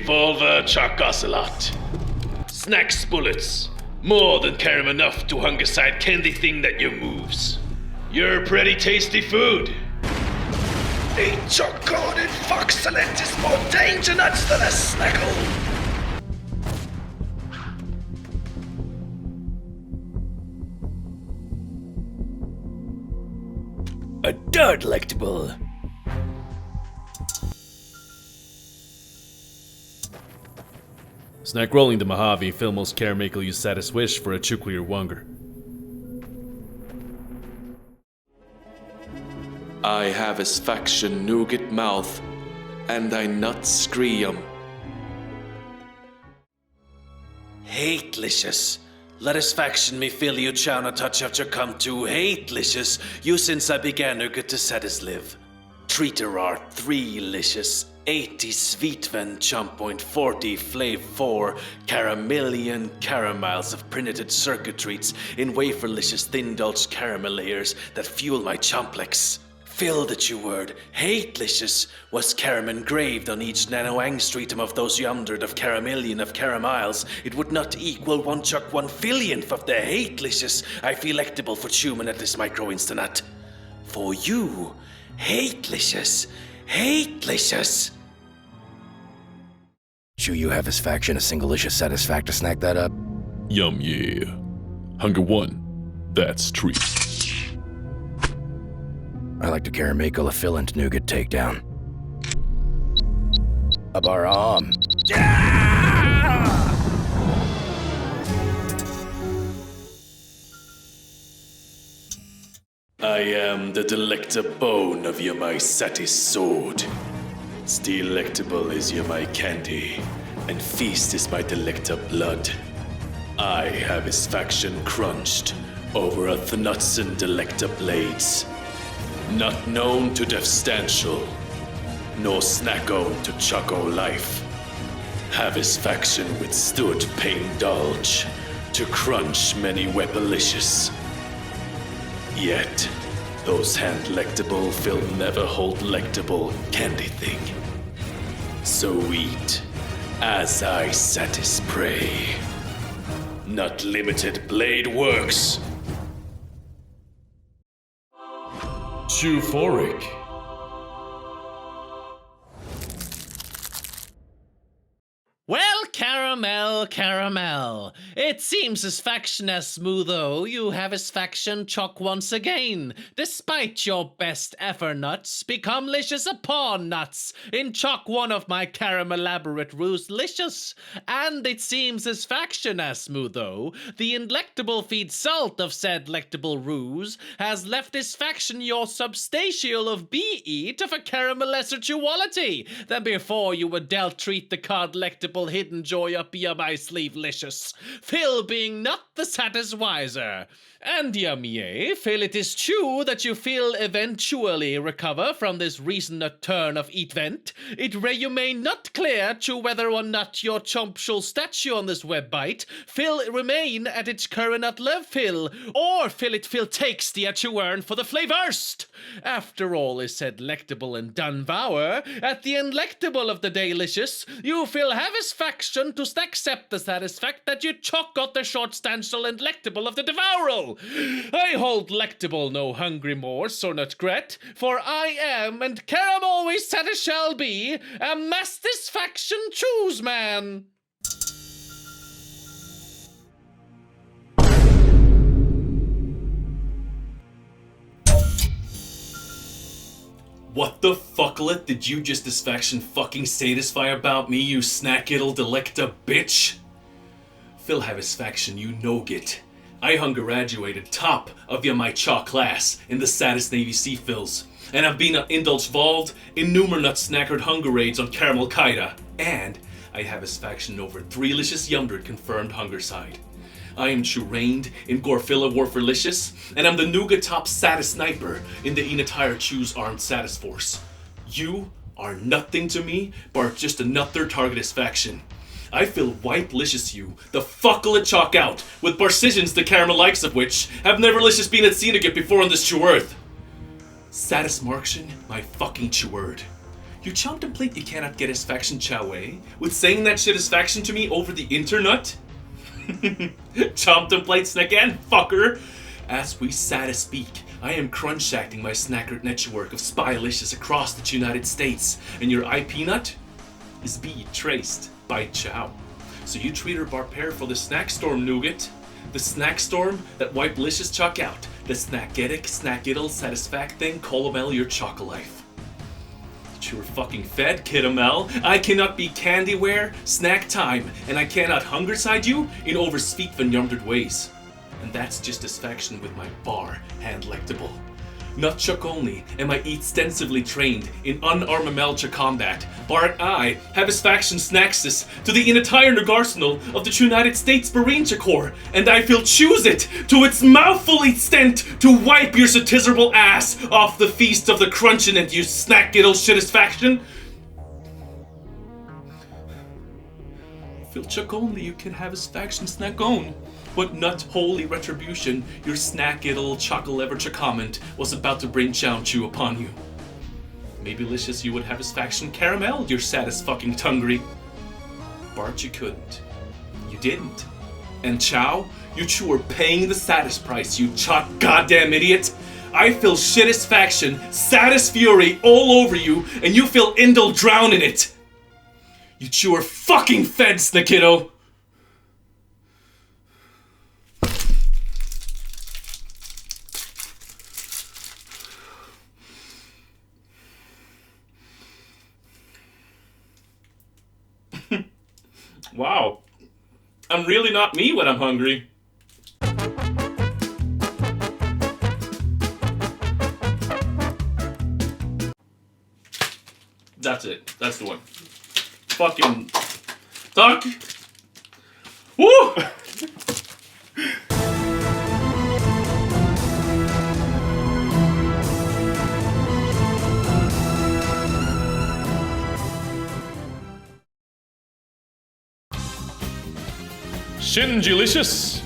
Revolver Chuck Ocelot. Snacks bullets. More than carom enough to hungerside candy thing that you moves. You're pretty tasty food. A chocolate foxlet is more danger nuts than a snackle. A dart delectable. Snack rolling the Mojave, Filmos Caramichael use satis wish for a chukwi or wanger. I have his faction nougat mouth, and I nut scream. Hatelicious. Let us faction me feel you chow a touch after come to hatelicious. You since I began to get to satis live. Treater are 3-licious. 80 sweetven chump point 40 flav 4 caramelian caramels of printed circuit treats in waferlicious thin dulced caramel layers that fuel my chomplex. Fill that you word, hatelicious, was caram engraved on each nanoangstreatum of those yonder of caramelian of caramels, it would not equal 1 chuck 1 fillionth of the hatelicious I feel electable for human at this micro-instanat. For you, hatelicious, hatelicious. Chew, you have his faction a single-licious satisfact to snack that up? Yum, yeah. Hunger 1, that's treat. I like to caramel a fillant nougat takedown. Abaram. I am the delecta bone of your my satis sword. Delectable is your my candy, and feast is my delecta blood. I have his faction crunched over a Thnutson delecta blades. Not known to devstantial, nor snack own to choco life. Have his faction withstood pain dulge, to crunch many weapalicious. Yet, those hand-lectable fill never hold lectable candy thing. So eat, as I satis prey. Not limited blade works. Euphoric. Well, caramel. It seems his faction as smootho, you have his faction chock once again. Despite your best effort nuts, become licious upon nuts. In chock one of my caramel elaborate ruse licious. And it seems his faction as smootho, the inlectable feed salt of said lectable ruse, has left his faction your substantial of be-eat of a caramel lesser duality than before you were dealt treat the card lectable hidden joy up my sleeve licious. Phil being not the satis wiser. And yea, Phil, it is true that you feel eventually recover from this recent turn of event. It you may not clear to whether or not your chompshul statue on this web bite Phil remain at its current level Phil, or Phil takes the at you earn for the flavorst. After all is said lectable and done vour, at the unlectable of the daylicious, you feel have his faction to accept the satisfact that you chock got the short stansel and lectable of the devoural. I hold lectable no hungry morse or not gret, for I am, and caram always satis shall be, a mastis faction choose man. What the fucklet did you just this faction fucking satisfy about me, you snack-ittle delecta bitch? Phil have his faction, you no-git. I hunger graduated top of my chaw class in the saddest Navy Sea Phils, and I've been indulged involved in numerous snackered hunger raids on Caramel Qaeda, and I have his faction over 3-licious yumdered confirmed hunger side. I am trained in Gorfilla Warferlicious, and I'm the Nougat top satis sniper in the Enatire Choose Armed Satis Force. You are nothing to me, but just another targeted faction. I feel wipe-licious you, the fucklet chalk out, with barcisions the caramel likes of which have never licious been at Senegate before on this true earth. Satis Markshin, my fucking true word. You contemplate you cannot get his faction chow eh? With saying that shit is faction to me over the internet? Contemplates again, fucker! As we sat to speak, I am crunch-acting my snacker network of spy-licious across the United States, and your IP nut is being traced by Chow. So you treat her bar for the snack storm, Nougat. The snack storm that wipe licious chuck out. The snacketic, snackiddle, satisfact thing, colomel your chocolate. You were fucking fed, Kidamel. I cannot be candyware, snack time, and I cannot hungerside you in over Sveetvan yumdered ways. And that's just his faction with my bar hand lectable. Not chuck only am I extensively trained in unarmamelcha combat, but I have his faction snaxus to the entire arsenal of the United States Marine Corps, and I will choose it to its mouthful extent to wipe your satirical ass off the feast of the crunchin' and you snack it'll shittest faction. Phil chuck only you can have his faction snack own. But not holy retribution, your snack-iddle chocolate comment was about to bring Chow upon you. Maybe licious you would have his faction caramel your saddest fucking tungry. Bart, you couldn't. You didn't. And Chow, you two are paying the saddest price, you chock goddamn idiot. I feel shittest faction, saddest fury all over you, and you feel Indle drown in it. You two are fucking fed, Snackiddo. Wow, I'm really not me when I'm hungry. That's it. That's the one. Fucking duck. Woo! Shinjilicious!